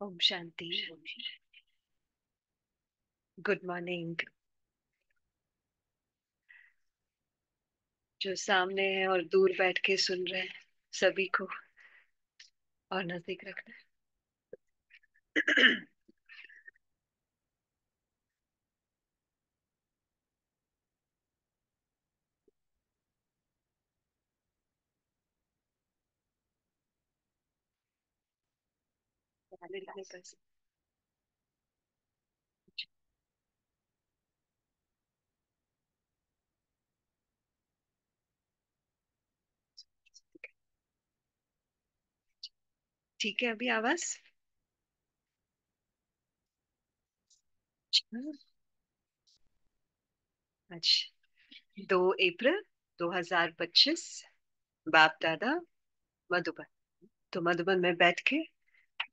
Om Shanti. Good morning. जो सामने है और दूर बैठ के सुन रहे हैं सभी को, और नजदीक रखना है। ध्यान रखने का। ठीक है, अभी आवाज। आज 2 अप्रैल 2025। बाप दादा मधुबन। तो मधुबन में बैठ के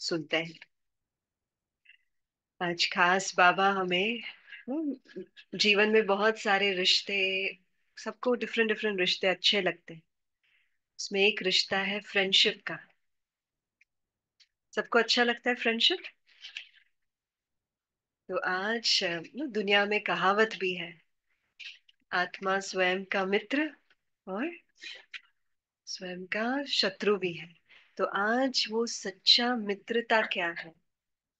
सुनते हैं। आज खास बाबा हमें जीवन में बहुत सारे रिश्ते, सबको डिफरेंट डिफरेंट रिश्ते अच्छे लगते हैं। उसमें एक रिश्ता है फ्रेंडशिप का। सबको अच्छा लगता है फ्रेंडशिप। तो आज दुनिया में कहावत भी है, आत्मा स्वयं का मित्र और स्वयं का शत्रु भी है। तो आज वो सच्चा मित्रता क्या है,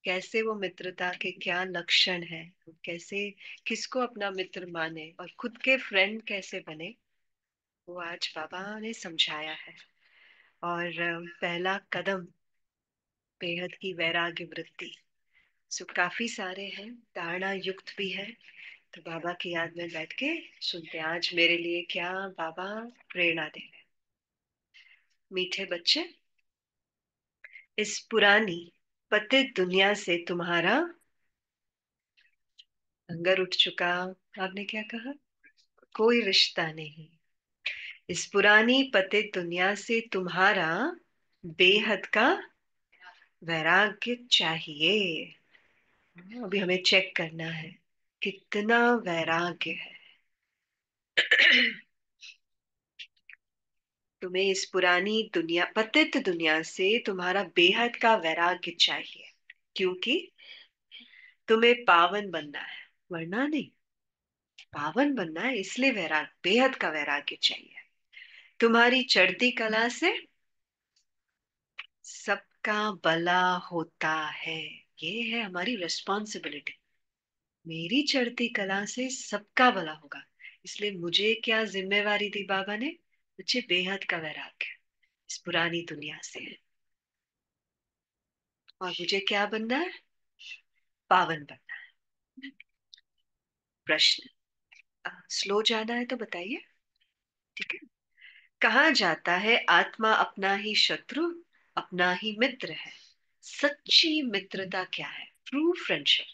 कैसे वो मित्रता के क्या लक्षण है, कैसे किसको अपना मित्र माने और खुद के फ्रेंड कैसे बने, वो आज बाबा ने समझाया है। और पहला कदम बेहद की वैराग्य वृत्ति। सो काफी सारे हैं, धारणा युक्त भी है। तो बाबा की याद में बैठ के सुनते हैं आज मेरे लिए क्या बाबा प्रेरणा दे रहे हैं। मीठे बच्चे, इस पुरानी पतित दुनिया से तुम्हारा अंगर उठ चुका। आपने क्या कहा? कोई रिश्ता नहीं। इस पुरानी पतित दुनिया से तुम्हारा बेहद का वैराग्य चाहिए। अभी हमें चेक करना है कितना वैराग्य है। तुम्हें इस पुरानी दुनिया, पतित दुनिया से तुम्हारा बेहद का वैराग्य चाहिए, क्योंकि तुम्हें पावन बनना है, वरना नहीं। पावन बनना है, इसलिए वैराग, बेहद का वैराग्य चाहिए। तुम्हारी चढ़ती कला से सबका भला होता है। ये है हमारी रिस्पॉन्सिबिलिटी। मेरी चढ़ती कला से सबका भला होगा, इसलिए मुझे क्या जिम्मेवारी दी बाबा ने? मुझे बेहद का वैराग्य इस पुरानी दुनिया से। और मुझे क्या बनना है? पावन बनना है। प्रश्न, स्लो जाना है तो बताइए। ठीक है। कहा जाता है आत्मा अपना ही शत्रु अपना ही मित्र है। सच्ची मित्रता क्या है? ट्रू फ्रेंडशिप,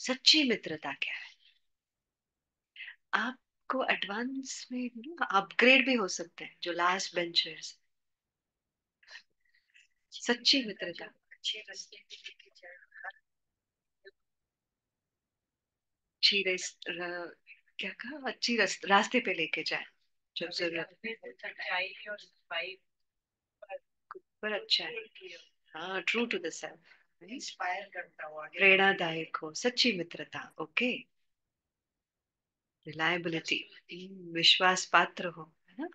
सच्ची मित्रता क्या है? आपको एडवांस में अपग्रेड भी हो सकते हैं, जो लास्ट बेंचर्स। सच्ची मित्रता, अच्छी क्या कहा? अच्छी रास्ते पे लेके जाए जब जरूरत पर अच्छा है। हाँ, true to the self, inspire करता हुआ, प्रेरणादायक हो, सच्ची मित्रता। ओके। रिलायबिलिटी, विश्वास पात्र हो, है ना?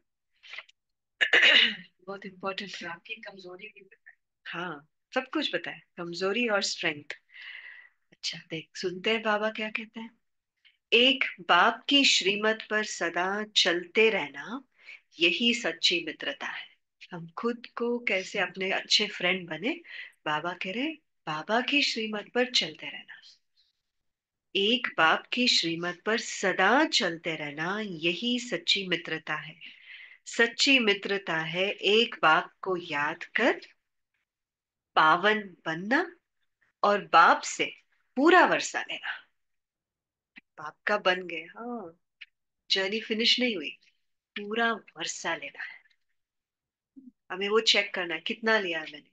बहुत इंपॉर्टेंट है। आपकी कमजोरी भी बताए। हाँ, सब कुछ बताए, कमजोरी और स्ट्रेंथ। अच्छा, देख सुनते हैं बाबा क्या कहते हैं। एक बाप की श्रीमत पर सदा चलते रहना, यही सच्ची मित्रता है। हम खुद को कैसे अपने अच्छे फ्रेंड बने? बाबा कह रहे, बाबा की श्रीमत पर चलते रहना। एक बाप की श्रीमत पर सदा चलते रहना, यही सच्ची मित्रता है। सच्ची मित्रता है एक बाप को याद कर पावन बनना और बाप से पूरा वर्षा लेना। बाप का बन गए, हाँ, जर्नी फिनिश नहीं हुई, पूरा वर्षा लेना है। हमें वो चेक करना है कितना लिया है मैंने।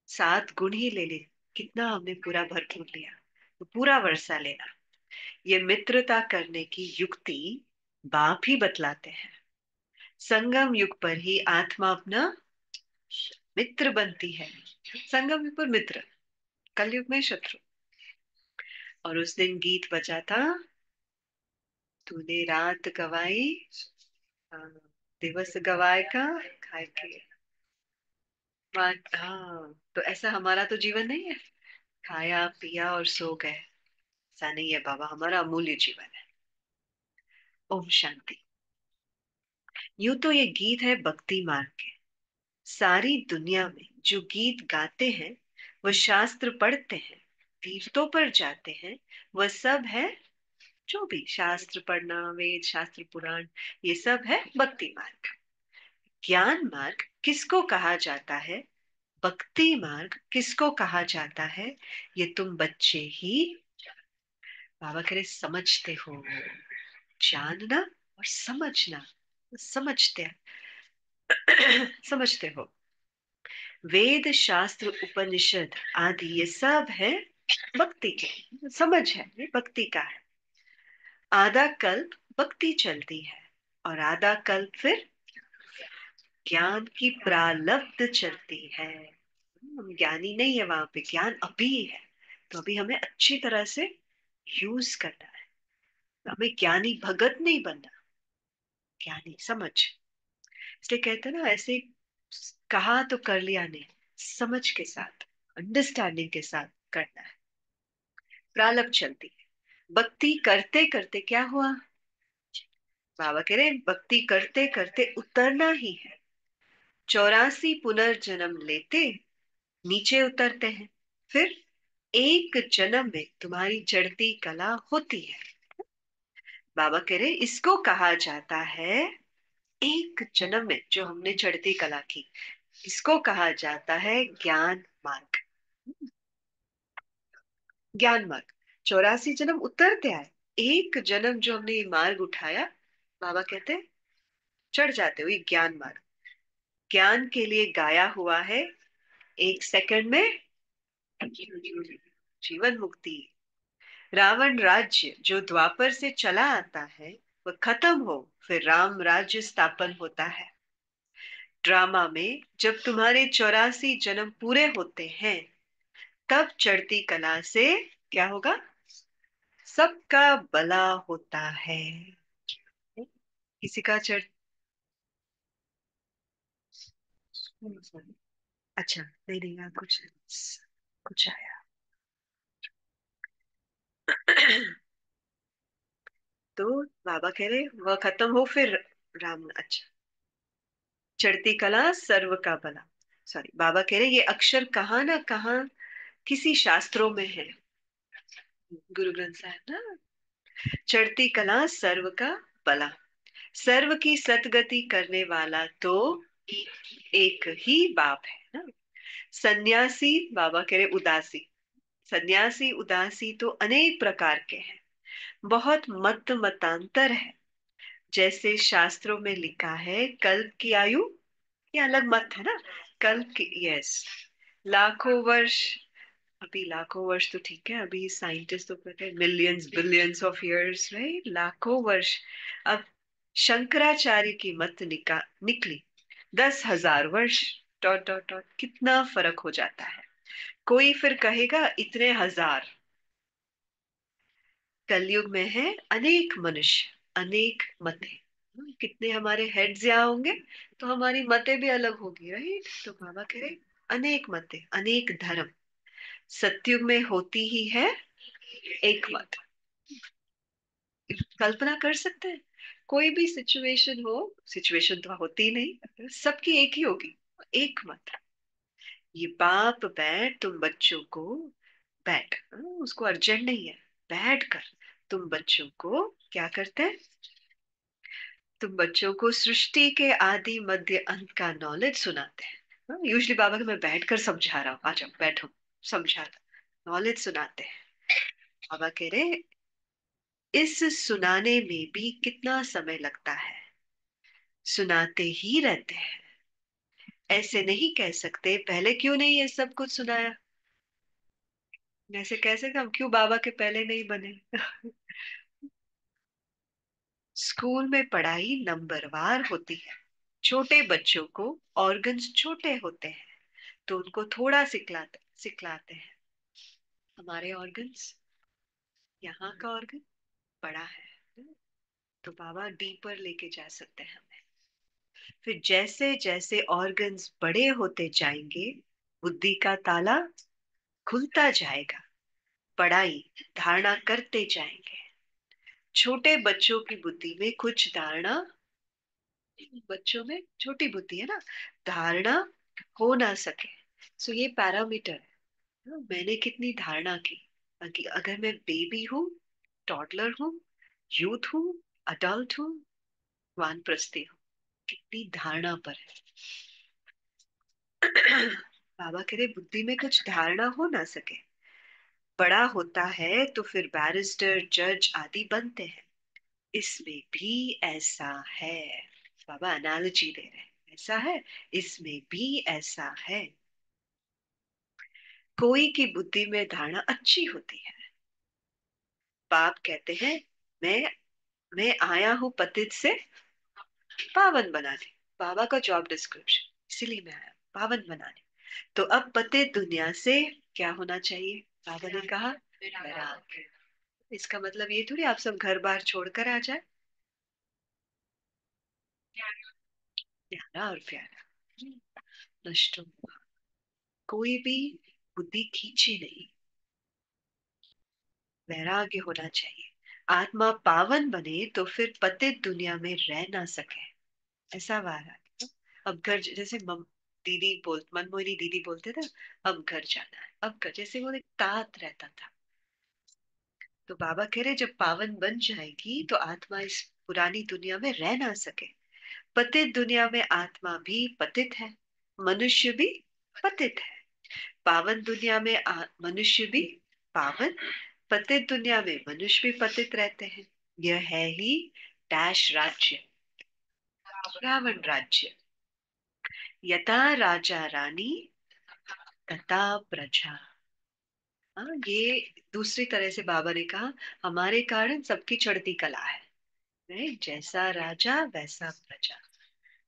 7 गुण ही ले लिए, कितना हमने पूरा भरपूर लिया? तो पूरा वर्षा लेना। ये मित्रता करने की युक्ति बाप ही बतलाते हैं। संगम युग पर ही आत्मा अपना मित्र बनती है। संगम युग पर मित्र, कलयुग में शत्रु। और उस दिन गीत बजा था, तूने रात गवाई, हाँ, दिवस गवाए का खाए के। हाँ, तो ऐसा हमारा तो जीवन नहीं है, खाया पिया और सो गए। ऐसा नहीं है बाबा, हमारा अमूल्य जीवन है। ओम शांति। यूं तो ये गीत है भक्ति मार्ग के। सारी दुनिया में जो गीत गाते हैं, वो शास्त्र पढ़ते हैं, तीर्थों पर जाते हैं, वह सब है, जो भी शास्त्र पढ़ना, वेद शास्त्र पुराण, ये सब है भक्ति मार्ग। ज्ञान मार्ग किसको कहा जाता है, भक्ति मार्ग किसको कहा जाता है, ये तुम बच्चे ही बाबा करे समझते हो। जानना और समझना, समझते समझते हो। वेद शास्त्र उपनिषद आदि ये सब है भक्ति के, समझ है, ये भक्ति का है। आधा कल्प भक्ति चलती है, और आधा कल्प फिर ज्ञान की प्रालब्ध चलती है। हम ज्ञानी नहीं है वहां पे, ज्ञान अभी है। तो अभी हमें अच्छी तरह से यूज करना है। हमें ज्ञानी भगत नहीं बनना, ज्ञानी समझ। इसलिए कहते हैं ना, ऐसे कहा तो कर लिया नहीं, समझ के साथ, अंडरस्टैंडिंग के साथ करना है। प्रारब्ध चलती है। भक्ति करते करते क्या हुआ, बाबा कह रहे भक्ति करते करते उतरना ही है। 84 पुनर्जन्म लेते नीचे उतरते हैं, फिर एक जन्म में तुम्हारी चढ़ती कला होती है। बाबा कह रहे इसको कहा जाता है, एक जन्म में जो हमने चढ़ती कला की, इसको कहा जाता है ज्ञान मार्ग। ज्ञान मार्ग 84 जन्म उतरते आए, एक जन्म जो हमने ये मार्ग उठाया, बाबा कहते हैं चढ़ जाते हो ये ज्ञान मार्ग। ज्ञान के लिए गाया हुआ है, एक सेकंड में जीवन मुक्ति। रावण राज्य जो द्वापर से चला आता है, वह खत्म हो, फिर राम राज्य स्थापन होता है। ड्रामा में जब तुम्हारे 84 जन्म पूरे होते हैं, तब चढ़ती कला से क्या होगा, सबका भला होता है। किसी का चढ़, अच्छा नहीं नहीं यार, कुछ कुछ आया तो बाबा कह रहे वह खत्म हो, फिर राम, अच्छा, चढ़ती कला सर्व का भला। सॉरी, बाबा कह रहे ये अक्षर कहाँ ना कहाँ किसी शास्त्रों में है, गुरु ग्रंथ साहब ना। चढ़ती कला सर्व का भला, सर्व की सतगति करने वाला तो एक ही बाप है ना। सन्यासी, बाबा कह रहे उदासी, सन्यासी उदासी तो अनेक प्रकार के हैं, बहुत मत मतांतर है। जैसे शास्त्रों में लिखा है, कल्प की आयु, ये अलग मत है ना, कल्प की, यस, लाखों वर्ष। अभी लाखों वर्ष तो ठीक है, अभी साइंटिस्ट तो कहते हैं millions billions of years, right, लाखों वर्ष। अब शंकराचार्य की मत निकली 10,000 वर्ष, डॉट डॉट डॉट, कितना फर्क हो जाता है। कोई फिर कहेगा इतने हजार। कलयुग में है अनेक मनुष्य, अनेक मतें। कितने हमारे हेड्स यहाँ होंगे, तो हमारी मतें भी अलग होगी, राइट। तो बाबा कह रहे अनेक मतें, अनेक धर्म। सतयुग में होती ही है एक मत। कल्पना कर सकते हैं, कोई भी सिचुएशन हो, सिचुएशन तो होती ही नहीं, सबकी एक ही होगी, एक मत। ये बाप बैठ तुम बच्चों को, बैठ, उसको अर्जेंट नहीं है, बैठ कर तुम बच्चों को क्या करते हैं, तुम बच्चों को सृष्टि के आदि मध्य अंत का नॉलेज सुनाते हैं। यूजली बाबा को मैं बैठ कर समझा रहा हूँ, आ जाओ बैठो, समझा रहा, नॉलेज सुनाते हैं। बाबा कह रहे इस सुनाने में भी कितना समय लगता है, सुनाते ही रहते हैं। ऐसे नहीं कह सकते पहले क्यों नहीं ये सब कुछ सुनाया, ऐसे कैसे हम क्यों बाबा के पहले नहीं बने। स्कूल में पढ़ाई नंबरवार होती है। छोटे बच्चों को ऑर्गन्स छोटे होते हैं, तो उनको थोड़ा सिखलाते सिखलाते हैं। हमारे ऑर्गन्स, यहाँ का ऑर्गन बड़ा है, तो बाबा डीपर लेके जा सकते हैं हमें। फिर जैसे जैसे ऑर्गन्स बड़े होते जाएंगे, बुद्धि का ताला खुलता जाएगा, बड़ाई धारणा करते जाएंगे। छोटे बच्चों की बुद्धि में कुछ धारणा, बच्चों में छोटी बुद्धि है ना, धारणा हो ना सके। सो ये पैरामीटर है, मैंने कितनी धारणा की। बाकी अगर मैं बेबी हूँ, टॉडलर हूँ, यूथ हूँ, अडल्ट हूँ, वानप्रस्थी हूँ, कितनी धारणा पर है। बाबा कह रहे बुद्धि में कुछ धारणा हो ना सके, बड़ा होता है तो फिर बैरिस्टर जज आदि बनते हैं। इसमें भी ऐसा है, बाबा एनालॉजी दे रहे हैं, ऐसा है, इसमें भी ऐसा है। कोई की बुद्धि में धारणा अच्छी होती है, बाप कहते हैं मैं मैं आया हूं पतित से पावन बनाने, बाबा का जॉब डिस्क्रिप्शन, इसीलिए मैं आया पावन बनाने। तो अब पतित दुनिया से क्या होना चाहिए, बाबा ने कहा वैराग्य। इसका मतलब ये थोड़ी आप सब घर बार छोड़कर आ जाए, प्यारा और प्यारा नष्ट हुआ, कोई भी बुद्धि खींची नहीं, वैराग्य होना चाहिए। आत्मा पावन बने तो फिर पतित दुनिया में रह ना सके, ऐसा वैराग्य। अब घर जैसे दीदी मनमोहिनी दीदी बोलते थे, अब घर जाना है, अब घर, जैसे वो एक तात रहता था। तो बाबा कह रहे जब पावन बन जाएगी तो आत्मा इस पुरानी दुनिया में रह ना सके। पतित दुनिया में आत्मा भी पतित है, मनुष्य भी पतित है। पावन दुनिया में मनुष्य भी पावन, पतित दुनिया में मनुष्य भी पतित रहते हैं। यह है ही डैश राज्य, रावण राज्य। यथा राजा रानी तथा प्रजा। हाँ, ये दूसरी तरह से बाबा ने कहा हमारे कारण सबकी चढ़ती कला है, राइट, जैसा राजा वैसा प्रजा।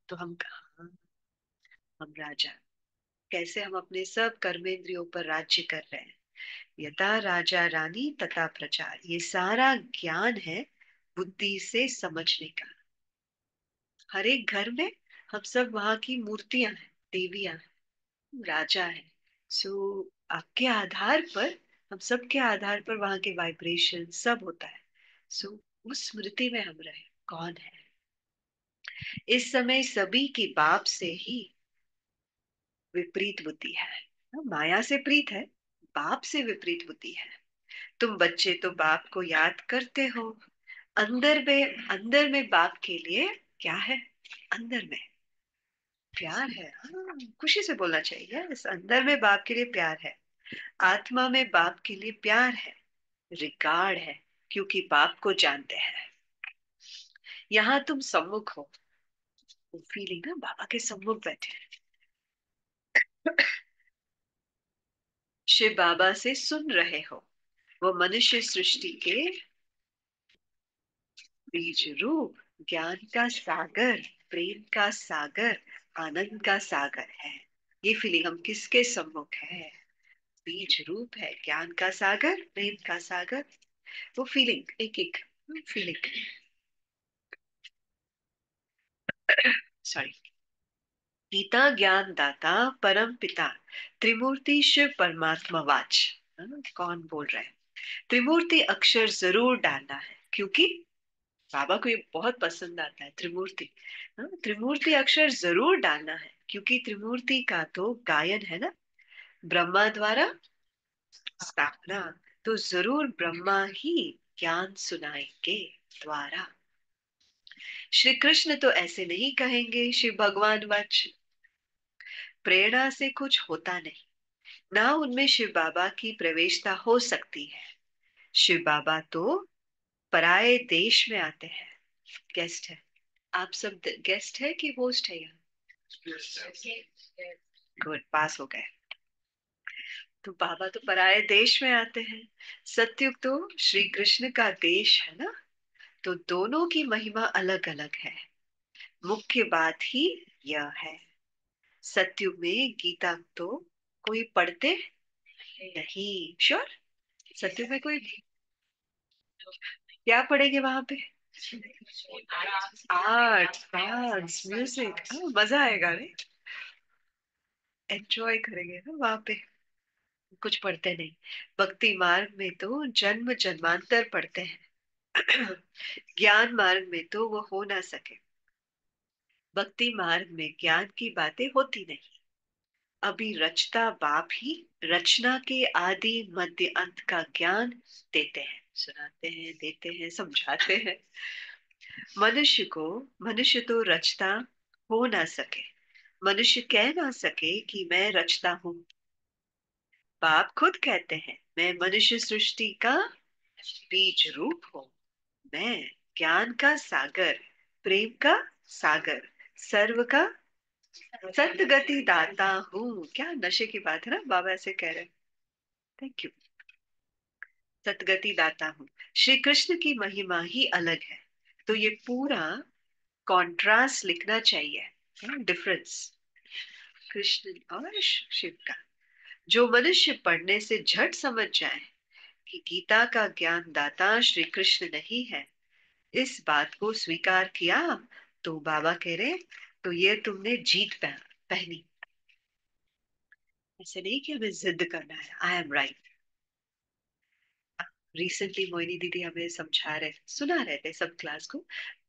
तो हम कहा हम राजा, कैसे हम अपने सब कर्मेंद्रियों पर राज्य कर रहे हैं। यथा राजा रानी तथा प्रजा, ये सारा ज्ञान है बुद्धि से समझने का। हर एक घर में हम सब वहां की मूर्तियां हैं, देवियां हैं, राजा है। सो आपके आधार पर, हम सब के आधार पर वहां के वाइब्रेशन सब होता है। सो उस स्मृति में हम रहे कौन है। इस समय सभी की बाप से ही विपरीत बुद्धि है, माया से प्रीत है, बाप से विपरीत बुद्धि है। तुम बच्चे तो बाप को याद करते हो, अंदर में बाप के लिए क्या है, अंदर में प्यार है। हाँ, खुशी से बोलना चाहिए, इस अंदर में बाप के लिए प्यार है, आत्मा में बाप के लिए प्यार है, रिगार्ड है, क्योंकि बाप को जानते हैं। यहाँ तुम सम्मुख हो, वो फीलिंग ना, बाबा के सम्मुख बैठे हैं। शिव बाबा से सुन रहे हो, वो मनुष्य सृष्टि के बीज रूप ज्ञान का सागर, प्रेम का सागर, आनंद का सागर है। ये फीलिंग हम किसके सम्मुख है, बीज रूप है, ज्ञान का सागर, प्रेम का सागर। वो फीलिंग एक एक फीलिंग, सॉरी, पिता ज्ञान दाता परम पिता, त्रिमूर्ति शिव परमात्मा वाच। कौन बोल रहा है, त्रिमूर्ति अक्षर जरूर डालना है, क्योंकि बाबा को ये बहुत पसंद आता है त्रिमूर्ति। त्रिमूर्ति अक्षर जरूर डालना है, क्योंकि त्रिमूर्ति का तो गायन है ना, ब्रह्मा द्वारा स्थापना, तो जरूर ब्रह्मा ही ज्ञान सुनाएंगे द्वारा। श्री कृष्ण तो ऐसे नहीं कहेंगे शिव भगवान वच, प्रेरणा से कुछ होता नहीं, ना उनमें शिव बाबा की प्रवेशता हो सकती है। शिव बाबा तो पराये देश में आते हैं, गेस्ट है। आप सब गेस्ट है कि होस्ट है यहाँ, गुड, पास हो गए। तो बाबा तो पराये देश में आते हैं, सत्युग तो श्री कृष्ण का देश है ना, तो दोनों की महिमा अलग अलग है। मुख्य बात ही यह है, सत्युग में गीता तो कोई पढ़ते नहीं, श्योर, सत्युग में कोई क्या पढ़ेंगे वहां पे? आर्ट, डांस, म्यूजिक, मजा आएगा रे। एंजॉय करेंगे ना वहां पे। कुछ पढ़ते नहीं। भक्ति मार्ग में तो जन्म जन्मांतर पढ़ते हैं। ज्ञान मार्ग में तो वो हो ना सके। भक्ति मार्ग में ज्ञान की बातें होती नहीं। अभी रचता बाप ही रचना के आदि मध्य अंत का ज्ञान देते हैं, सुनाते हैं, देते हैं, समझाते हैं। मनुष्य को, मनुष्य तो रचता हो ना सके। मनुष्य कह ना सके कि मैं रचता हूँ। बाप खुद कहते हैं मैं मनुष्य सृष्टि का बीज रूप हूँ। मैं ज्ञान का सागर, प्रेम का सागर, सर्व का सतगति दाता हूँ। क्या नशे की बात है ना, बाबा ऐसे कह रहे हैं। Thank you. सतगति दाता हूँ। श्री कृष्ण की महिमा ही अलग है। तो ये पूरा कॉन्ट्रास्ट लिखना चाहिए, डिफरेंस कृष्ण और शिव का। जो मनुष्य पढ़ने से झट समझ जाए कि गीता का ज्ञान दाता श्री कृष्ण नहीं है, इस बात को स्वीकार किया, तो बाबा कह रहे तो ये तुमने जीत पहनी। ऐसे नहीं कि हमें जिद करना है I am right. Recently Mohini दीदी हमें समझा रहे, सुना रहे थे सब क्लास को,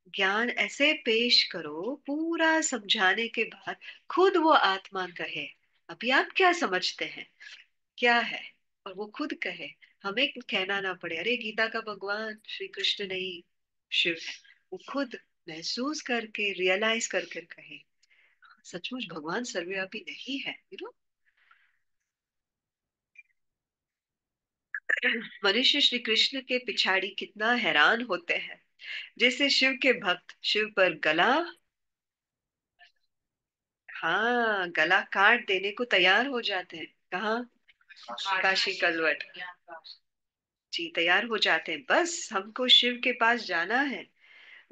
ज्ञान ऐसे पेश करो पूरा समझाने के बाद खुद वो आत्मा कहे अभी आप क्या समझते हैं, क्या है, और वो खुद कहे। हमें कहना ना पड़े अरे गीता का भगवान श्री कृष्ण नहीं, शिव है। वो खुद महसूस करके रियलाइज करके कहे सचमुच भगवान सर्वव्यापी नहीं है, मनुष्य श्री कृष्ण के पिछाड़ी कितना हैरान होते हैं। जैसे शिव के भक्त शिव पर गला, हाँ गला काट देने को तैयार हो जाते हैं। कहाँ? काशी कलवट। जी तैयार हो जाते हैं, बस हमको शिव के पास जाना है।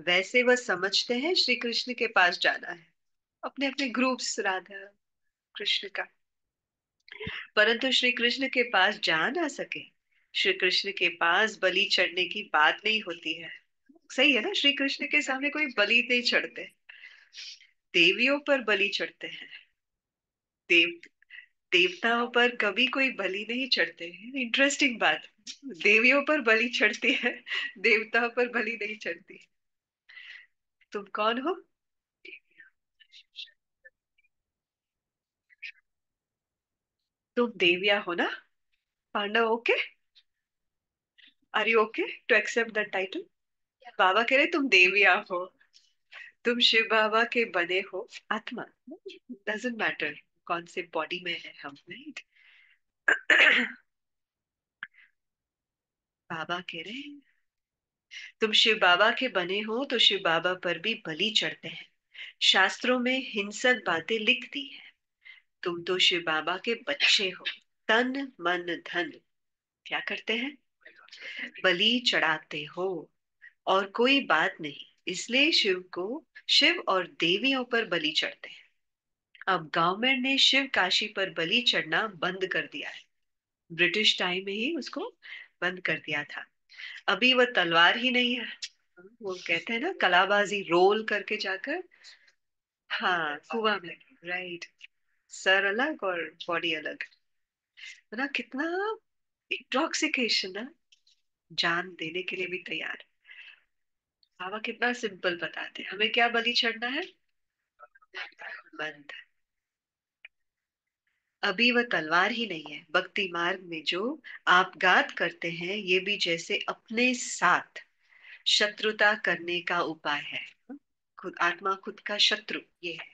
वैसे वह समझते हैं श्री कृष्ण के पास जाना है, अपने अपने ग्रुप्स राधा कृष्ण का। परंतु श्री कृष्ण के पास जा ना सके। श्री कृष्ण के पास बलि चढ़ने की बात नहीं होती है। सही है ना, श्री कृष्ण के सामने कोई बलि नहीं चढ़ते। देवियों पर बलि चढ़ते हैं। देव देवताओं पर कभी कोई बलि नहीं चढ़ते। इंटरेस्टिंग बात। देवियों पर बलि चढ़ती है, देवताओं पर बलि नहीं चढ़ती। तुम कौन हो? तुम देविया हो ना? Pandav okay? Are you okay to accept that title? बाबा कह रहे तुम देविया हो, तुम शिव बाबा के बने हो आत्मा। डजेंट मैटर कौन से बॉडी में है हम, राइट? बाबा कह रहे हैं तुम शिव बाबा के बने हो तो शिव बाबा पर भी बलि चढ़ते हैं। शास्त्रों में हिंसक बातें लिख दी है। तुम तो शिव बाबा के बच्चे हो। तन मन धन क्या करते हैं? बलि चढ़ाते हो। और कोई बात नहीं, इसलिए शिव को, शिव और देवियों पर बलि चढ़ते हैं। अब गवर्नमेंट ने शिव काशी पर बलि चढ़ना बंद कर दिया है। ब्रिटिश टाइम में ही उसको बंद कर दिया था। अभी वह तलवार ही नहीं है। वो कहते हैं ना कलाबाजी, रोल करके जाकर, हाँ कुआं में, राइट। सर अलग और बॉडी अलग, है ना? कितना इंटॉक्सिकेशन है, जान देने के लिए भी तैयार। बाबा कितना सिंपल बताते हैं हमें क्या बलि चढ़ना है। बंद। अभी वह तलवार ही नहीं है। भक्ति मार्ग में जो आपघात करते हैं ये भी जैसे अपने साथ शत्रुता करने का उपाय है। खुद आत्मा खुद का शत्रु ये है।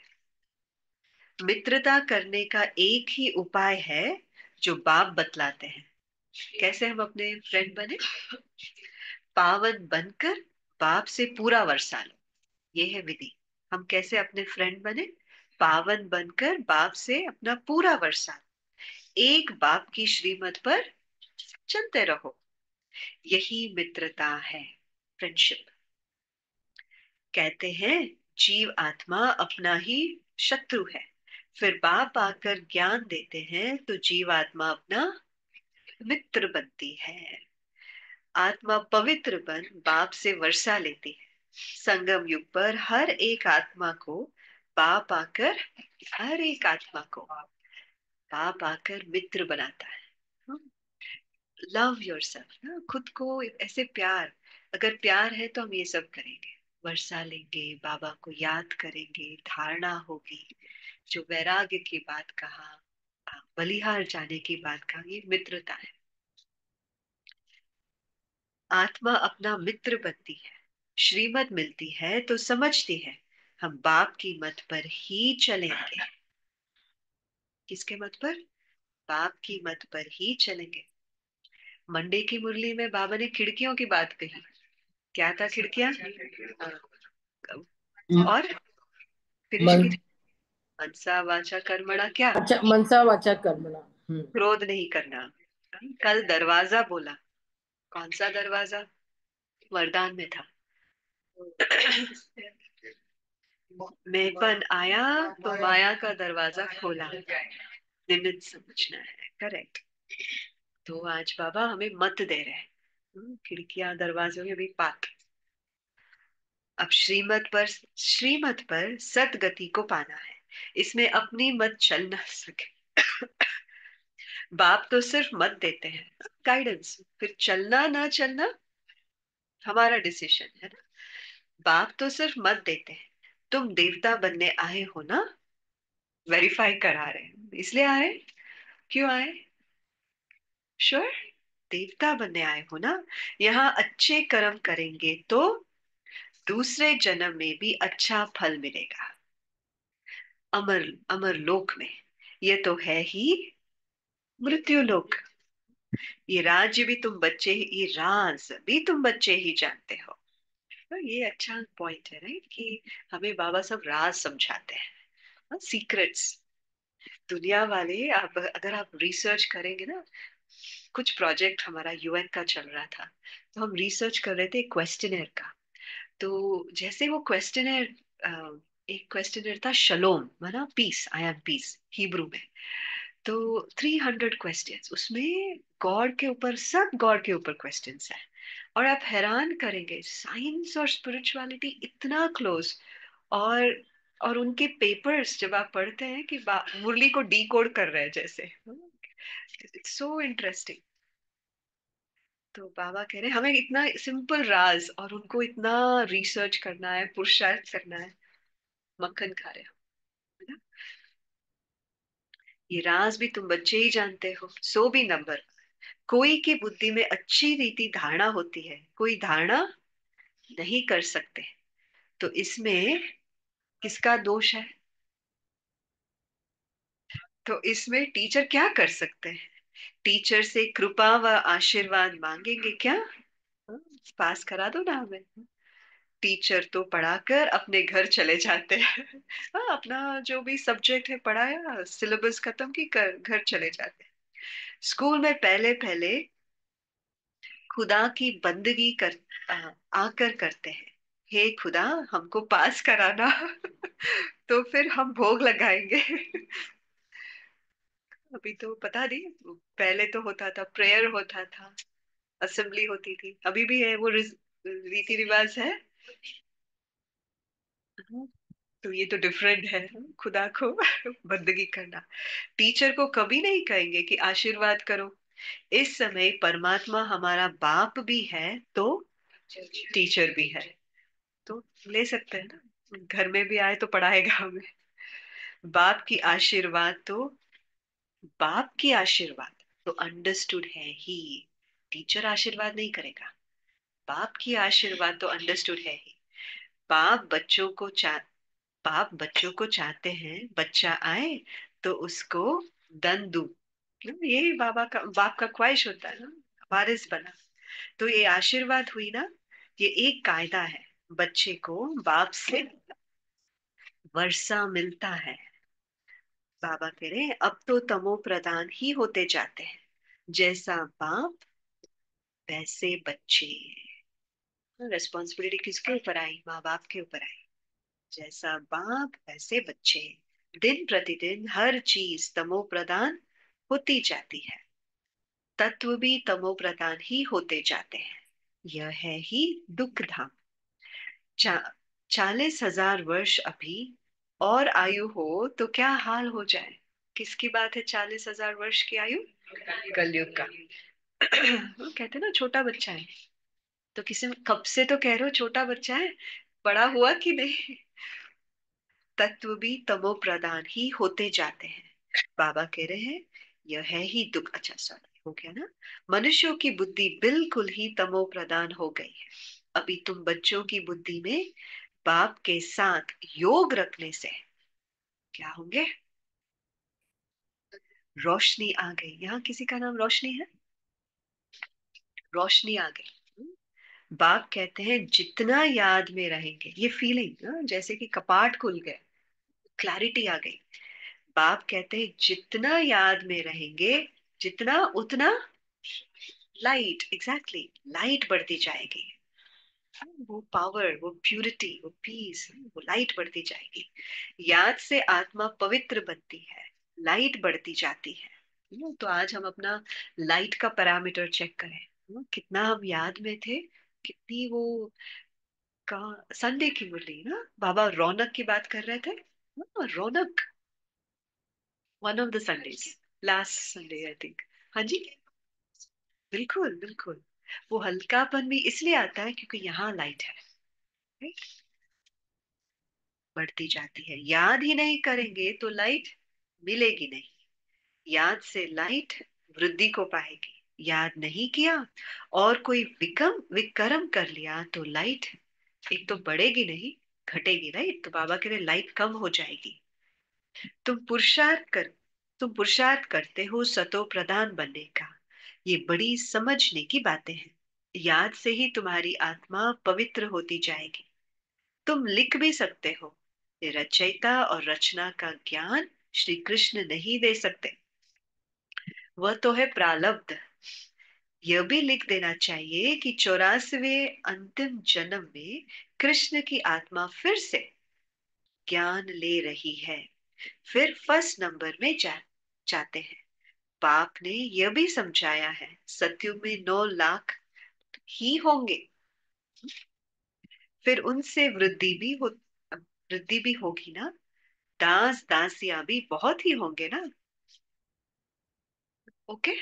मित्रता करने का एक ही उपाय है जो बाप बतलाते हैं। कैसे हम अपने फ्रेंड बने? पावन बनकर बाप से पूरा वर्षा लो, ये है विधि। हम कैसे अपने फ्रेंड बने? पावन बनकर बाप से अपना पूरा वर्षा, एक बाप की श्रीमत पर चलते रहो। यही मित्रता है, फ्रेंडशिप। कहते हैं जीव आत्मा अपना ही शत्रु है। फिर बाप आकर ज्ञान देते हैं तो जीव आत्मा अपना मित्र बनती है। आत्मा पवित्र बन बाप से वर्षा लेती है। संगम युग पर हर एक आत्मा को बाप आकर हर एक आत्मा को बाप आकर मित्र बनाता है। लव योरसेल्फ, खुद को ऐसे प्यार, अगर प्यार है तो हम ये सब करेंगे। वर्षा लेंगे, बाबा को याद करेंगे, धारणा होगी, जो वैराग्य की बात कहा, बलिहार जाने की बात कहा, ये मित्रता है। आत्मा अपना मित्र बनती है, श्रीमत मिलती है तो समझती है हम बाप की मत पर ही चलेंगे। किसके मत पर? बाप की मत पर ही चलेंगे। मंडे की मुरली में बाबा ने खिड़कियों की बात कही। क्या था खिड़कियां? म- और फिनिश मन कीजिए। मनसा वाचा कर्मणा क्या? अच्छा, मनसा वाचा कर्मणा। हम्म। क्रोध नहीं करना। कल दरवाजा बोला। कौन सा दरवाजा? वरदान में था। मेपन आया तो माया का दरवाजा खोला। निमित्त समझना है, करेक्ट। तो आज बाबा हमें मत दे रहे हैं। खिड़कियां दरवाजों में भी पात। अब श्रीमत पर सदगति को पाना है। इसमें अपनी मत चल ना सके। बाप तो सिर्फ मत देते हैं, गाइडेंस, फिर चलना ना चलना हमारा डिसीजन है ना। बाप तो सिर्फ मत देते हैं। तुम देवता बनने आए हो ना, वेरीफाई करा रहे हैं, इसलिए आए। क्यों आए? श्योर, देवता बनने आए हो ना। यहाँ अच्छे कर्म करेंगे तो दूसरे जन्म में भी अच्छा फल मिलेगा। अमर अमर लोक में। ये तो है ही मृत्यु लोक। ये राज्य भी तुम बच्चे ही, ये राज भी तुम बच्चे ही जानते हो। तो ये अच्छा पॉइंट है, राइट, कि हमें बाबा सब राज समझाते हैं, सीक्रेट्स। दुनिया वाले, आप अगर आप रिसर्च करेंगे ना, कुछ प्रोजेक्ट हमारा यूएन का चल रहा था, तो हम रिसर्च कर रहे थे क्वेश्चनर का। तो जैसे वो क्वेश्चनर, एक क्वेश्चनर था शलोम, माना peace, I am peace Hebrew में। तो 300 क्वेश्चंस उसमें, गॉड के ऊपर, सब गॉड के ऊपर क्वेश्चंस है। और आप हैरान करेंगे, साइंस और स्पिरिचुअलिटी इतना क्लोज। और और उनके पेपर्स जब आप पढ़ते हैं कि मुरली को डी कोड कर रहे हैं जैसे, इट्स सो इंटरेस्टिंग। तो बाबा कह रहे हैं हमें इतना सिंपल राज, और उनको इतना रिसर्च करना है, पुरुषार्थ करना है। मक्खन खा रहे हो, है ना। ये राज भी तुम बच्चे ही जानते हो, सो भी नंबर। कोई की बुद्धि में अच्छी रीति धारणा होती है, कोई धारणा नहीं कर सकते। तो इसमें किसका दोष है? तो इसमें टीचर क्या कर सकते हैं? टीचर से कृपा व आशीर्वाद मांगेंगे क्या? हाँ, पास करा दो ना हमें। टीचर तो पढ़ाकर अपने घर चले जाते हैं। हाँ, अपना जो भी सब्जेक्ट है पढ़ाया, सिलेबस खत्म की कर घर चले जाते हैं। स्कूल में पहले पहले खुदा की बंदगी आकर करते हैं। हे खुदा, हमको पास कराना। तो फिर हम भोग लगाएंगे। अभी तो पता नहीं, पहले तो होता था, प्रेयर होता था, असेंबली होती थी, अभी भी है वो रीति रिवाज है। हाँ, तो ये तो डिफरेंट है, खुदा को बंदगी करना। टीचर को कभी नहीं कहेंगे कि आशीर्वाद करो। इस समय परमात्मा हमारा बाप भी है तो टीचर भी है। तो ले सकते हैं ना, घर में भी आए तो पढ़ाएगा हमें। बाप की आशीर्वाद तो बाप की आशीर्वाद तो अंडरस्टूड है ही। टीचर आशीर्वाद नहीं करेगा। बाप की आशीर्वाद तो अंडरस्टूड है ही। बाप बच्चों को चाह बाप बच्चों को चाहते हैं बच्चा आए तो उसको दन दूं। ये बाप का ख्वाहिश होता है ना, वारिस बना। तो ये आशीर्वाद हुई ना, ये एक कायदा है। बच्चे को बाप से वर्षा मिलता है। बाबा कह रहे हैं अब तो तमो प्रधान ही होते जाते हैं। जैसा बाप वैसे बच्चे। रेस्पॉन्सिबिलिटी किसके ऊपर आई? माँ बाप के ऊपर आई। जैसा बाप वैसे बच्चे। दिन प्रतिदिन हर चीज तमो प्रधान होती जाती है। तत्व भी तमो प्रधान ही होते जाते हैं। यह है ही दुख धाम। 40,000 वर्ष अभी और आयु हो तो क्या हाल हो जाए। किसकी बात है 40,000 वर्ष की आयु? कलयुग का। वो कहते हैं ना छोटा बच्चा है, तो किसी कब से तो कह रहे हो छोटा बच्चा है, बड़ा हुआ कि नहीं। तत्व भी तमो प्रधान ही होते जाते हैं। बाबा कह रहे हैं यह है ही दुख। अच्छा सॉरी, हो गया ना। मनुष्यों की बुद्धि बिल्कुल ही तमो प्रधान हो गई है। अभी तुम बच्चों की बुद्धि में बाप के साथ योग रखने से क्या होंगे? रोशनी आ गई। यहाँ किसी का नाम रोशनी है? रोशनी आ गई। बाप कहते हैं जितना याद में रहेंगे, ये फीलिंग जैसे कि कपाट खुल गए, क्लैरिटी आ गई। बाप कहते हैं जितना याद में रहेंगे, जितना उतना लाइट, एग्जैक्टली लाइट बढ़ती जाएगी। वो पावर, वो प्यूरिटी, वो पीस, वो लाइट बढ़ती जाएगी। याद से आत्मा पवित्र बनती है, लाइट बढ़ती जाती है। तो आज हम अपना लाइट का पैरामीटर चेक करें। कितना हम याद में थे, कितनी वो का संडे की मुरली ना, बाबा रौनक की बात कर रहे थे। Raunak, one of the Sundays, last Sunday I think. हाँ जी, बिल्कुल बिल्कुल। वो हल्कापन भी इसलिए आता है क्योंकि यहाँ लाइट है। right? बढ़ती जाती है। याद ही नहीं करेंगे तो लाइट मिलेगी नहीं। याद से लाइट वृद्धि को पाएगी। याद नहीं किया और कोई विक्रम कर लिया तो लाइट एक तो बढ़ेगी नहीं, घटेगी। राइट, तो बाबा कह रहे लाइट कम हो जाएगी। तुम पुरुषार्थ कर तुम पुरुषार्थ करते हो सतो प्रधान बनने का। ये बड़ी समझने की बातें हैं। याद से ही तुम्हारी आत्मा पवित्र होती जाएगी। तुम लिख भी सकते हो। ये रचयिता और रचना का ज्ञान श्री कृष्ण नहीं दे सकते, वह तो है प्रारब्ध। यह भी लिख देना चाहिए कि 84वें अंतिम जन्म में कृष्ण की आत्मा फिर से ज्ञान ले रही है, फिर फर्स्ट नंबर में जाते हैं। बाप ने यह भी समझाया है सतयुग में 9 लाख ही होंगे, फिर उनसे वृद्धि भी होगी ना। दास दासियां भी बहुत ही होंगे ना। ओके,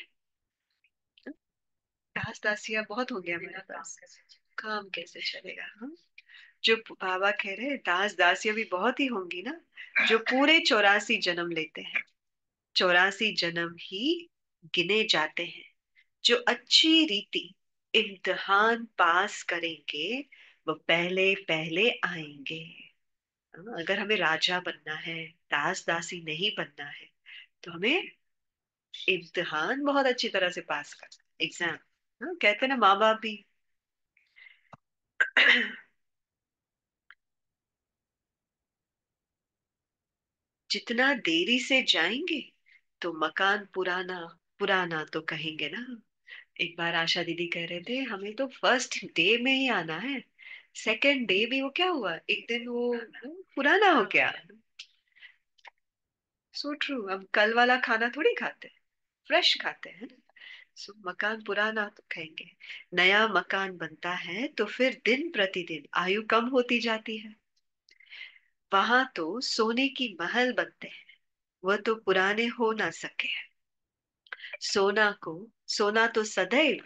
दास दासियां बहुत होंगे हमारे पास, काम कैसे चलेगा? हाँ? जो बाबा कह रहे हैं दास दासियां भी बहुत ही होंगी ना, जो पूरे 84 जन्म लेते हैं। 84 जन्म ही गिने जाते हैं। जो अच्छी रीति इम्तिहान पास करेंगे वो पहले पहले आएंगे। हाँ, अगर हमें राजा बनना है, दास दासी नहीं बनना है, तो हमें इम्तिहान बहुत अच्छी तरह से पास करना, एग्जाम। कहते हैं ना माँ बाप भी। जितना देरी से जाएंगे तो मकान पुराना पुराना तो कहेंगे ना। एक बार आशा दीदी कह रहे थे हमें तो फर्स्ट डे में ही आना है, सेकंड डे भी वो क्या हुआ, एक दिन वो पुराना हो गया। सो ट्रू, हम कल वाला खाना थोड़ी खाते, फ्रेश खाते हैं। सो मकान पुराना तो कहेंगे। नया मकान बनता है तो फिर दिन प्रतिदिन आयु कम होती जाती है। वहां तो सोने की महल बनते हैं, वह तो पुराने हो ना सके। सोना को सोना तो सदैव,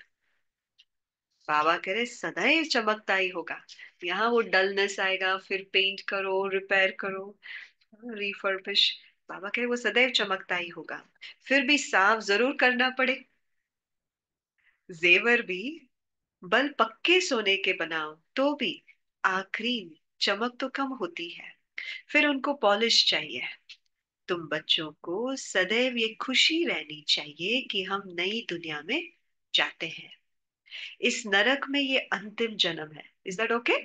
बाबा कह रहे सदैव चमकता ही होगा। यहाँ वो डलनेस आएगा, फिर पेंट करो, रिपेयर करो, रिफर्बिश। बाबा कह रहे वो सदैव चमकता ही होगा। फिर भी साफ जरूर करना पड़े। जेवर भी बल पक्के सोने के बनाओ तो भी आखिरी चमक तो कम होती है, फिर उनको पॉलिश चाहिए। तुम बच्चों को सदैव ये खुशी रहनी चाहिए कि हम नई दुनिया में जाते हैं। इस नरक में ये अंतिम जन्म है। इज दैट ओके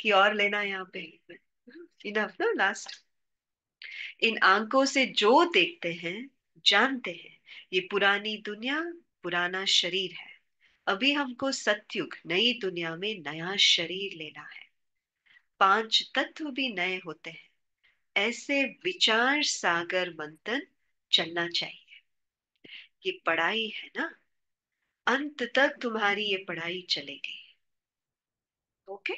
कि और लेना है यहाँ पे? इनफ ना लास्ट। इन आंखों से जो देखते हैं जानते हैं ये पुरानी दुनिया, पुराना शरीर है। अभी हमको सतयुग नई दुनिया में नया शरीर लेना है। 5 तत्व भी नए होते हैं। ऐसे विचार सागर मंथन चलना चाहिए। ये पढ़ाई है ना, अंत तक तुम्हारी ये पढ़ाई चलेगी। ओके।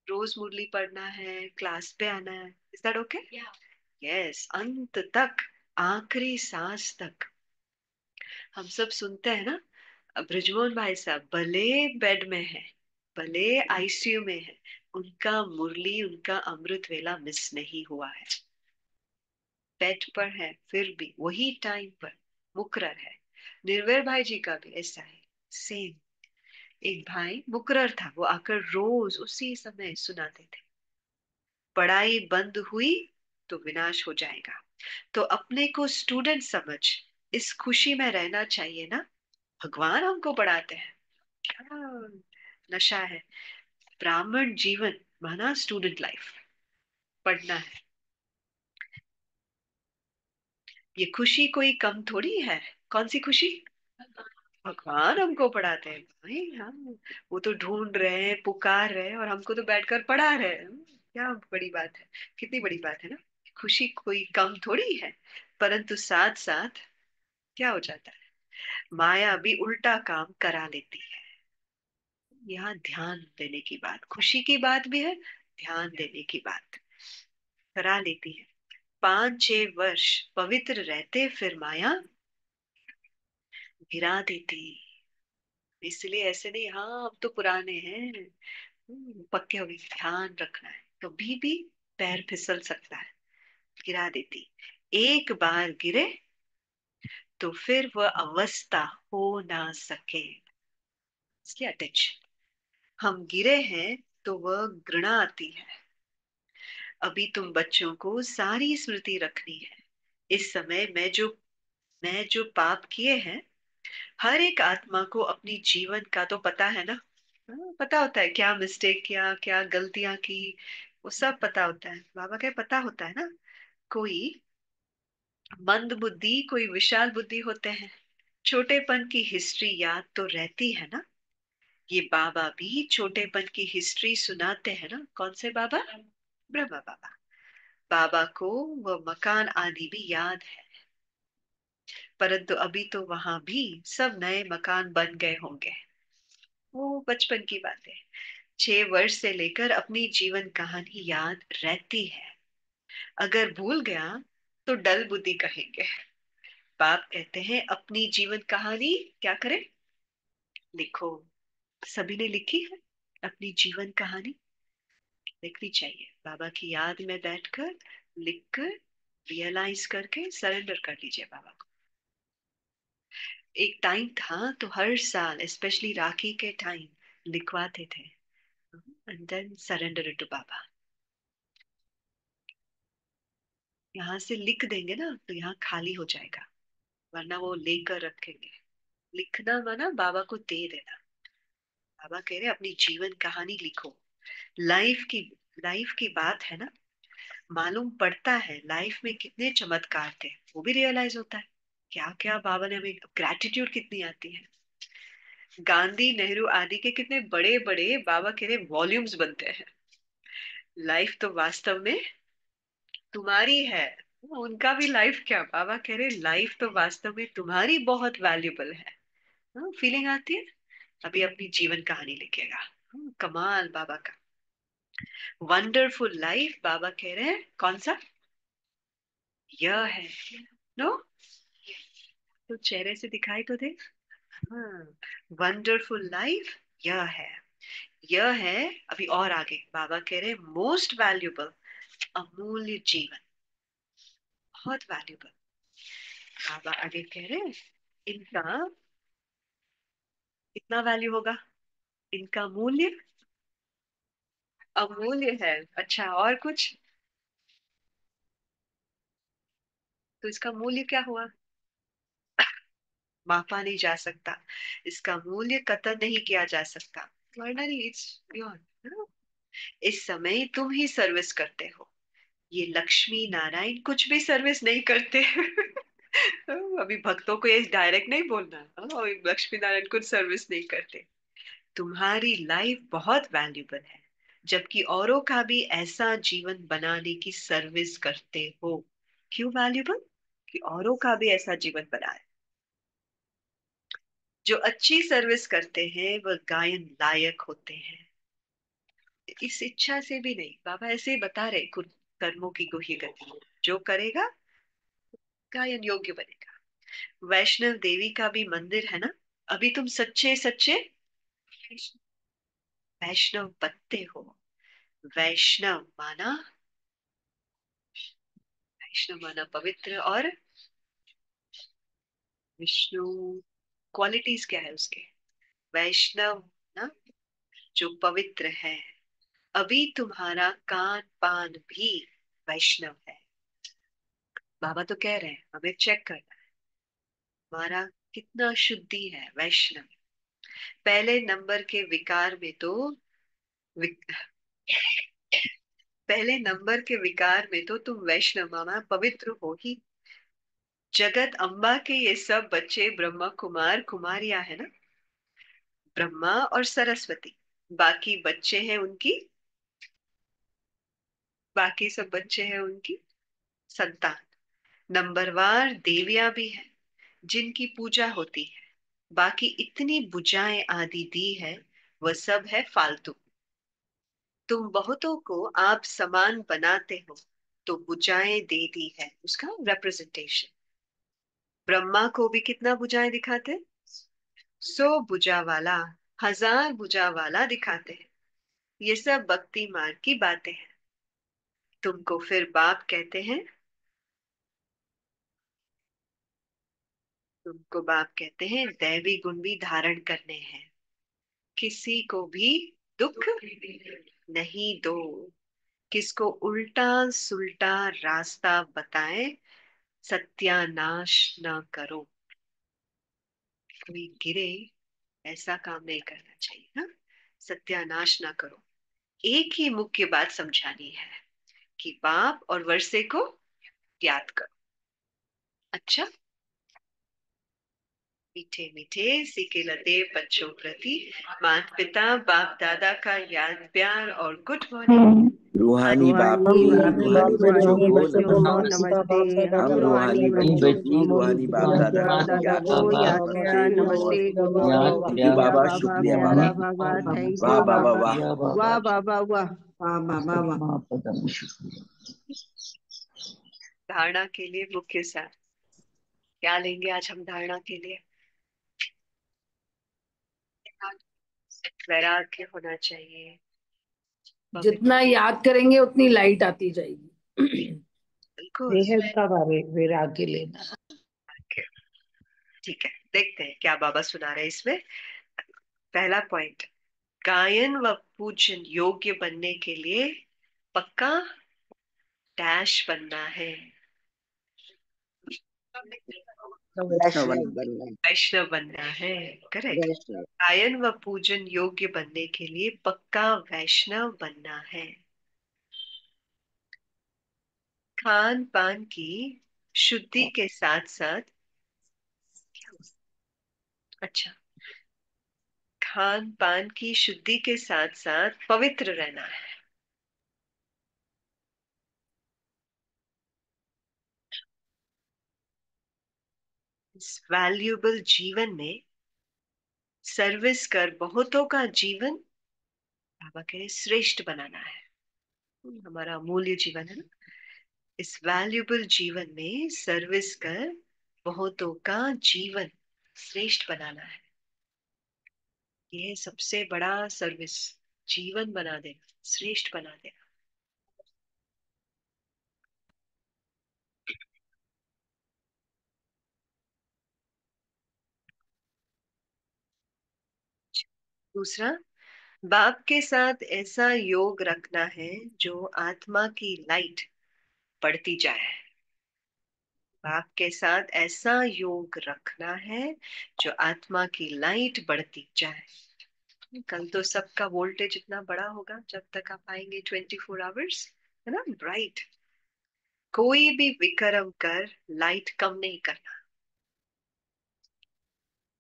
रोज मुरली पढ़ना है, क्लास पे आना है। Is that okay? यस, अंत तक, आखिरी सांस तक। हम सब सुनते हैं ना, ब्रिजमोहन भाई साहब भले बेड में है, भले आईसीयू में है, उनका मुरली, उनका अमृत वेला मिस नहीं हुआ है। बेड पर है फिर भी वही टाइम पर मुकर्रर है। निर्भय भाई जी का भी ऐसा है, सेम। एक भाई मुकर्रर था, वो आकर रोज उसी समय सुनाते थे। पढ़ाई बंद हुई तो विनाश हो जाएगा। तो अपने को स्टूडेंट समझ इस खुशी में रहना चाहिए ना। भगवान हमको पढ़ाते हैं। हाँ, नशा है। ब्राह्मण जीवन माना स्टूडेंट लाइफ, पढ़ना है। ये खुशी कोई कम थोड़ी है। कौन सी खुशी? भगवान हमको पढ़ाते हैं भाई। हम, वो तो ढूंढ रहे हैं, पुकार रहे हैं, और हमको तो बैठकर पढ़ा रहे हैं। क्या बड़ी बात है, कितनी बड़ी बात है ना। खुशी कोई कम थोड़ी है। परंतु साथ साथ क्या हो जाता है, माया भी उल्टा काम करा लेती है। यहाँ ध्यान देने की बात, खुशी की बात भी है, ध्यान देने की बात करा लेती है। 5-6 वर्ष पवित्र रहते, फिर माया गिरा देती। इसलिए ऐसे नहीं, हाँ अब तो पुराने हैं, पक्के हो गए, ध्यान रखना है, कभी भी पैर फिसल सकता है। गिरा देती। एक बार गिरे तो फिर वह अवस्था हो ना सके। इसलिए अटेंशन, हम गिरे हैं तो वह घृणा आती है। अभी तुम बच्चों को सारी स्मृति रखनी है। इस समय मैं जो पाप किए हैं, हर एक आत्मा को अपनी जीवन का तो पता है ना। पता होता है क्या मिस्टेक किया, क्या गलतियां की, वो सब पता होता है। बाबा क्या पता होता है ना। कोई मंद बुद्धि, कोई विशाल बुद्धि होते हैं। छोटेपन की हिस्ट्री याद तो रहती है ना। ये बाबा भी छोटेपन की हिस्ट्री सुनाते हैं ना। कौन से बाबा? ब्रह्मा बाबा। बाबा को वह मकान आदि भी याद है। परंतु अभी तो वहां भी सब नए मकान बन गए होंगे। वो बचपन की बात है। 6 वर्ष से लेकर अपनी जीवन कहानी याद रहती है। अगर भूल गया तो डल बुद्धि कहेंगे। बाप कहते हैं अपनी जीवन कहानी क्या करें? लिखो। सभी ने लिखी है अपनी जीवन कहानी? लिखनी चाहिए। बाबा की याद में बैठकर लिखकर रियलाइज करके सरेंडर कर लीजिए बाबा को। एक टाइम था तो हर साल स्पेशली राखी के टाइम लिखवाते थे, and then surrender it to बाबा। यहाँ से लिख देंगे ना तो यहाँ खाली हो जाएगा, वरना वो लेकर रखेंगे। लिखना माना बाबा को दे देना। बाबा कह रहे अपनी जीवन कहानी लिखो। लाइफ की लाइफ की बात है ना। मालूम पड़ता है लाइफ में कितने चमत्कार थे, वो भी रियलाइज होता है। क्या क्या बाबा ने हमें, ग्रेटिट्यूड कितनी आती है। गांधी नेहरू आदि के कितने बड़े बड़े बाबा कह रहे वॉल्यूम्स बनते हैं। लाइफ तो वास्तव में तुम्हारी है। उनका भी लाइफ क्या, बाबा कह रहे लाइफ तो वास्तव में तुम्हारी बहुत वैल्यूबल है। फीलिंग आती है। अभी अपनी जीवन कहानी लिखेगा। कमाल बाबा का। वंडरफुल लाइफ बाबा कह रहे हैं कौन सा? यह है। नो, तो चेहरे से दिखाई तो दे। हाँ, वंडरफुल लाइफ यह है। यह है। अभी और आगे बाबा कह रहे मोस्ट वैल्यूबल, अमूल्य जीवन, बहुत वैल्यूबल। बाबा आगे कह रहे इनका कितना वैल्यू होगा, इनका मूल्य अमूल्य है। अच्छा, और कुछ? तो इसका मूल्य क्या हुआ? मापा नहीं जा सकता। इसका मूल्य कतन नहीं किया जा सकता। वर्णन इट्स बियॉन्ड। इस समय तुम ही सर्विस करते हो। ये लक्ष्मी नारायण कुछ भी सर्विस नहीं करते। अभी भक्तों को ये डायरेक्ट नहीं बोलना, लक्ष्मी नारायण कुछ सर्विस नहीं करते। तुम्हारी लाइफ बहुत वैल्यूबल है, जबकि औरों का भी ऐसा जीवन बनाने की सर्विस करते हो। क्यों वैल्यूबल? कि औरों का भी ऐसा जीवन बनाए। जो अच्छी सर्विस करते हैं वह गायन लायक होते हैं। इस इच्छा से भी नहीं, बाबा ऐसे ही बता रहे, कर्मों की गुह्य गति, जो करेगा गायन योग्य बनेगा। वैष्णव देवी का भी मंदिर है ना। अभी तुम सच्चे सच्चे वैष्णव बनते हो। वैष्णव माना, वैष्णव माना पवित्र, और विष्णु क्वालिटीज क्या है उसके? वैष्णव ना, जो पवित्र है। अभी तुम्हारा कान पान भी वैष्णव है। बाबा तो कह रहे हैं हमें चेक करना है हमारा कितना शुद्धि है वैष्णव। पहले नंबर के विकार में तो विक, पहले नंबर के विकार में तो तुम वैष्णव मामा पवित्र हो ही। जगत अम्बा के ये सब बच्चे ब्रह्मा कुमार कुमारियां है ना, ब्रह्मा और सरस्वती। बाकी बच्चे हैं उनकी, बाकी सब बच्चे हैं उनकी संतान। नंबरवार देवियां भी हैं जिनकी पूजा होती है। बाकी इतनी बुझाएं आदि दी है, वह सब है फालतू। तुम बहुतों को आप समान बनाते हो, तो बुझाएं दे दी है उसका रिप्रेजेंटेशन। ब्रह्मा को भी कितना बुझाएं दिखाते? 100 भुजा वाला, 1000 भुजा वाला दिखाते हैं। ये सब भक्ति मार्ग की बातें हैं। तुमको फिर बाप कहते हैं, तुमको बाप कहते हैं दैवी गुण भी धारण करने हैं। किसी को भी दुख नहीं दो। किसको उल्टा सुल्टा रास्ता बताए, सत्यानाश ना करो। कोई गिरे ऐसा काम नहीं करना चाहिए ना। सत्यानाश ना करो। एक ही मुख्य बात समझानी है कि बाप और वर्षे को याद करो। अच्छा, मीठे मीठे सीखे लते बच्चों प्रति माता पिता बाप दादा का याद प्यार और गुड मॉर्निंग। रूहानी बाप रूहानी की बाप की रूहानी बच्चों रूहानी को बच्चों को नमस्कार। नमस्ते। हम हम रूहानी रूहानी बच्चों बच्चों की रूहानी बाप दादा बाप को दादा याद को प्यार याद नमस्ते प्यार गुड नमस्ते morning. Good morning. Thank you शुक्रिया बाबा, बाबा, शुक्रिया बाबा। प्यारा बाबा, थैंक वाह यू बाबा बाबा। वाह। वाह बाबा वाह, वाह बाबा वाह। धारणा के लिए मुख्य सार क्या लेंगे आज हम धारणा के लिए? वैराग्य होना चाहिए, जितना पवित्र। याद करेंगे उतनी लाइट आती जाएगी। बिल्कुल। बेहद का वैराग्य लेना। ठीक है, देखते हैं क्या बाबा सुना रहे हैं इसमें। पहला पॉइंट, गायन व पूजन योग्य बनने के लिए पक्का डैश बनना है। वैष्णव वैष्णव बनना। वैष्णव बनना है। करेक्ट। वैष्णव। गायन व पूजन योग्य बनने के लिए पक्का वैष्णव बनना है। खान पान की शुद्धि के साथ साथ, अच्छा, खान पान की शुद्धि के साथ साथ पवित्र रहना है। इस वैल्यूएबल जीवन में सर्विस कर बहुतों का जीवन बाबा के श्रेष्ठ बनाना है। हमारा अमूल्य जीवन है ना। इस वैल्यूएबल जीवन में सर्विस कर बहुतों का जीवन श्रेष्ठ बनाना है। ये सबसे बड़ा सर्विस, जीवन बना देना, श्रेष्ठ बना देना। दूसरा, बाप के साथ ऐसा योग रखना है जो आत्मा की लाइट बढ़ती जाए। बाप के साथ ऐसा योग रखना है जो आत्मा की लाइट बढ़ती जाए। कल तो सबका वोल्टेज इतना बड़ा होगा जब तक आप आएंगे 24 आवर्स, है ना, ब्राइट। कोई भी विक्रम कर लाइट कम नहीं करना।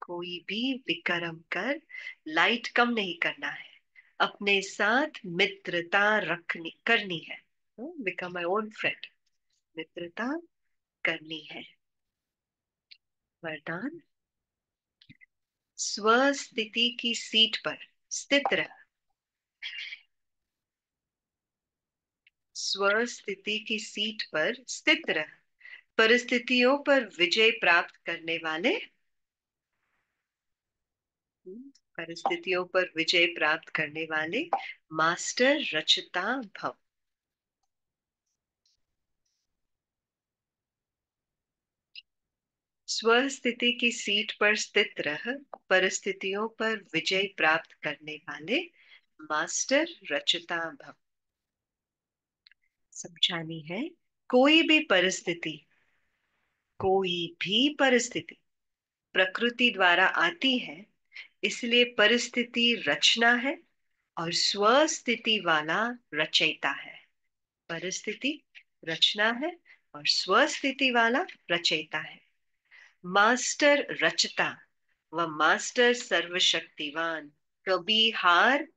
कोई भी विक्रम कर लाइट कम नहीं करना है। अपने साथ मित्रता रखनी करनी है। बिकम माई ओन फ्रेंड, मित्रता करनी है। वरदान, स्वस्थिति की सीट पर स्थित रह। स्वस्थिति की सीट पर स्थित रह, परिस्थितियों पर विजय प्राप्त करने वाले। परिस्थितियों पर विजय प्राप्त करने वाले मास्टर रचता भव। स्वस्थिति की सीट पर स्थित रह, परिस्थितियों पर विजय प्राप्त करने वाले मास्टर रचता भव। समझानी है, कोई भी परिस्थिति, कोई भी परिस्थिति प्रकृति द्वारा आती है, इसलिए परिस्थिति रचना है और स्वस्थिति वाला रचयिता है। परिस्थिति रचना है और स्वस्थिति वाला रचयिता है। मास्टर रचता व मास्टर सर्वशक्तिवान कभी हार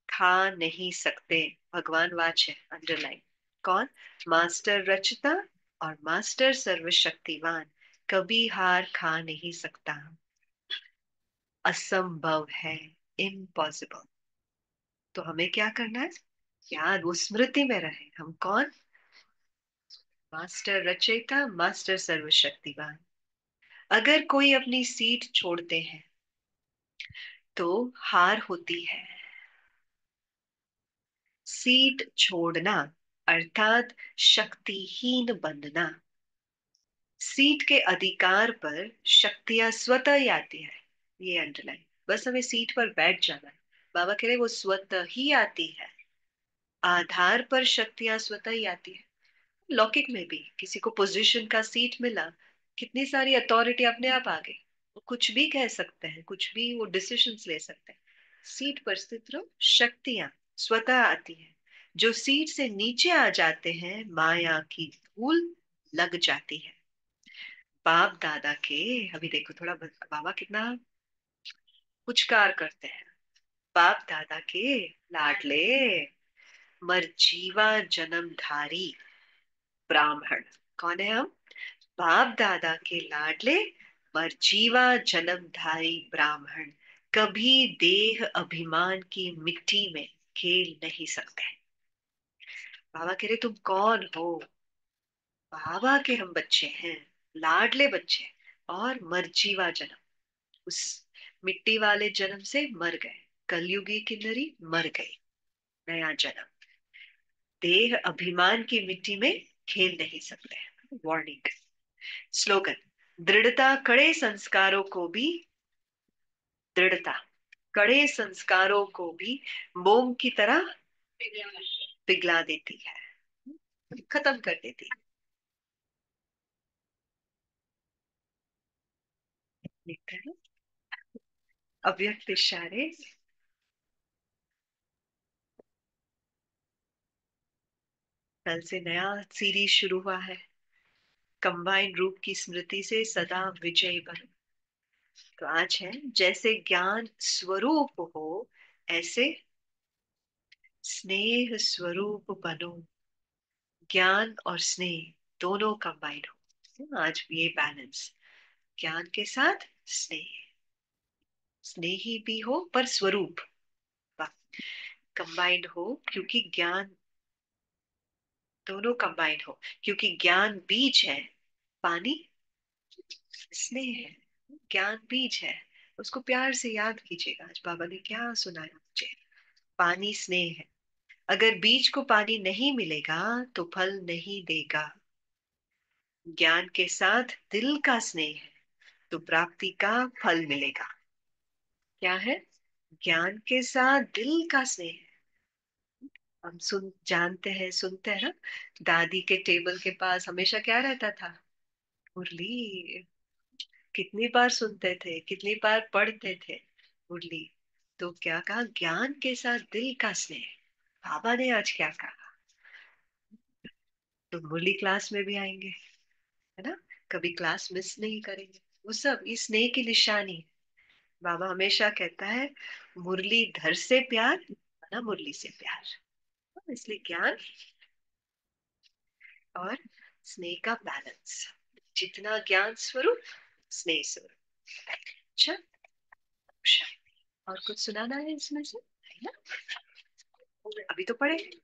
खा नहीं सकते। भगवान वाच है, अंडरलाइन। कौन? मास्टर रचता और मास्टर सर्वशक्तिवान कभी हार खा नहीं सकता। असंभव है, इम्पॉसिबल। तो हमें क्या करना है? याद, वो स्मृति में रहे हम कौन? मास्टर रचयिता, मास्टर सर्वशक्तिवान। अगर कोई अपनी सीट छोड़ते हैं तो हार होती है। सीट छोड़ना अर्थात शक्तिहीन बनना। सीट के अधिकार पर शक्तियां स्वतः ही आती है, ये अंडरलाइन। बस हमें सीट पर बैठ जाना है। बाबा कह रहे वो स्वतः ही आती है। आधार पर शक्तियां स्वतः ही आती है। लौकिक में भी किसी को पोजीशन का सीट मिला, कितनी सारी अथॉरिटी अपने आप आ गई। वो कुछ भी कह सकते हैं, कुछ भी वो डिसीजंस ले सकते हैं। सीट पर स्थित रहो, शक्तियां स्वतः आती है। जो सीट से नीचे आ जाते हैं, माया की धूल लग जाती है। बाप दादा के, अभी देखो थोड़ा बाबा कितना पुचकार करते हैं। बाप दादा के लाडले मरजीवा जन्मधारी ब्राह्मण। कौन है हम? बाप दादा के लाडले मरजीवा जन्मधारी ब्राह्मण कभी देह अभिमान की मिट्टी में खेल नहीं सकते। बाबा कह रहे तुम कौन हो? बाबा के हम बच्चे हैं, लाडले बच्चे, और मरजीवा जन्म, उस मिट्टी वाले जन्म से मर गए। कलयुगी किन्नरी मर गई, नया जन्म। देह अभिमान की मिट्टी में खेल नहीं सकते। वार्निंग। स्लोगन। दृढ़ता कड़े संस्कारों को भी, दृढ़ता कड़े संस्कारों को भी मोम की तरह पिघला देती है, खत्म कर देती है। लिखते हैं अव्यक्त इशारे। कल से नया सीरीज शुरू हुआ है, कंबाइंड रूप की स्मृति से सदा विजय बनो। तो आज है, जैसे ज्ञान स्वरूप हो ऐसे स्नेह स्वरूप बनो। ज्ञान और स्नेह दोनों कंबाइंड हो। आज भी ये बैलेंस, ज्ञान के साथ स्नेह, स्नेही भी हो पर स्वरूप कंबाइंड हो, क्योंकि ज्ञान, दोनों कंबाइंड हो, क्योंकि ज्ञान बीज है, पानी स्नेह है। ज्ञान बीज है, उसको प्यार से याद कीजिएगा। आज बाबा ने क्या सुनाया मुझे? पानी स्नेह है। अगर बीज को पानी नहीं मिलेगा तो फल नहीं देगा। ज्ञान के साथ दिल का स्नेह है तो प्राप्ति का फल मिलेगा। क्या है? ज्ञान के साथ दिल का स्नेह है। हम सुन जानते हैं, सुनते हैं ना, दादी के टेबल के पास हमेशा क्या रहता था? मुरली। कितनी बार सुनते थे, कितनी बार पढ़ते थे मुरली। तो क्या कहा? ज्ञान के साथ दिल का स्नेह। बाबा ने आज क्या कहा? तो मुरली क्लास में भी आएंगे, है ना, कभी क्लास मिस नहीं करेंगे। वो सब इस स्नेह की निशानी है। बाबा हमेशा कहता है मुरलीधर से प्यार, ना मुरली से प्यार। इसलिए ज्ञान और स्नेह का बैलेंस, जितना ज्ञान स्वरूप स्नेह स्वरूप। अच्छा, शायद और कुछ सुनाना है इसमें से, नहीं ना? अभी तो पढ़े